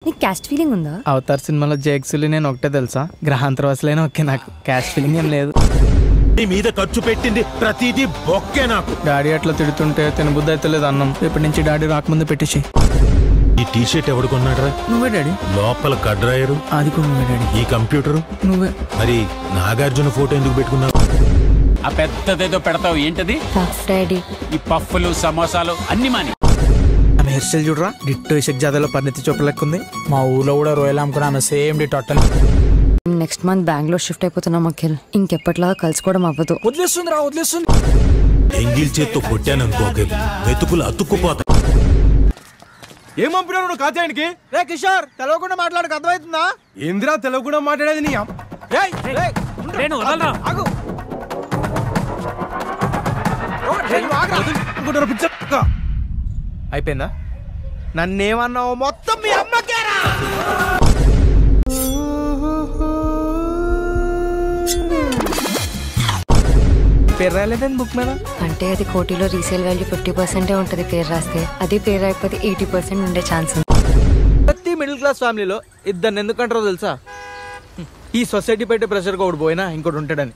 నీకు caste feeling ఉందా? Avatar సినిమాలో జేక్సులు నేను ఒకటే తెలుసా, గ్రహాంతరవాసులైనా ఓకే, నాకు క్యాస్ట్ ఫీలింగ్ ఏం లేదు. నీ మీద ఖర్చు పెట్టింది ప్రతిదీ బొక్కే నాకు. డాడీ అట్లా తిడుతుంటే తినబుద్ధి అయితే లేదు అన్నం. రేపటి నుంచి డాడీ రాకముందు పెట్టేసి. ఈ టీ షర్ట్ ఎవడు కొన్నాడ్రా? నువ్వే డాడీ. లోపల కడ్రాయరు అది కూడా నువ్వే డాడీ. ఈ కంప్యూటర్ నువ్వే. మరి నాగార్జున ఫోటో ఎందుకు పెట్టుకున్నావు? ఆ పెద్దదేదో పెడతావు ఏంటది? డాడీ ఈ పఫ్ఫులు సమోసాలు అన్ని మాని. ఆమె హెయిర్ స్టైల్ చూడరా, డిట్టో ఇషక్ జాదాలో పరిణితి చోప లెక్క ఉంది. మా ఊర్లో కూడా రోయల్ అమ్ముకున్నా సేమ్ డి టోటల్. నెక్స్ట్ మంత్ బెంగళూరు షిఫ్ట్ అయిపోతున్నాం అఖిల్. ఇంకెప్పటిలాగా కలుసుకోవడం అవ్వదు. వదిలేస్తుంది. ఎంగిల్ చేత్తో కొట్టాననుకోక వెతుకులు అతుక్కుపోతా. ఏం పంపినావు నువ్వు కాచాయనికి? రే కిషోర్, తెలవకుండా మాట్లాడక అర్థమవుతుందా? ఏందిరా తెలవకుండా మాట్లాడేది నీ అయిపోయిందా? నన్నేమన్నావు మొత్తం మీ అమ్మకేరా. పేరు రాలేదని బుక్ మీద. అంటే అది కోటిలో రీసేల్ వాల్యూ 50% ఉంటది పేరు రాస్తే. అది పేరు రాకపోతే 80% ఉండే ఛాన్స్ ఉంది. ప్రతి మిడిల్ క్లాస్ ఫ్యామిలీలో ఇద్దరు ఎందుకంటారో తెలుసా? ఈ సొసైటీ పెట్టే ప్రెషర్గా ఒకటి పోయినా ఇంకోటి ఉంటాడని.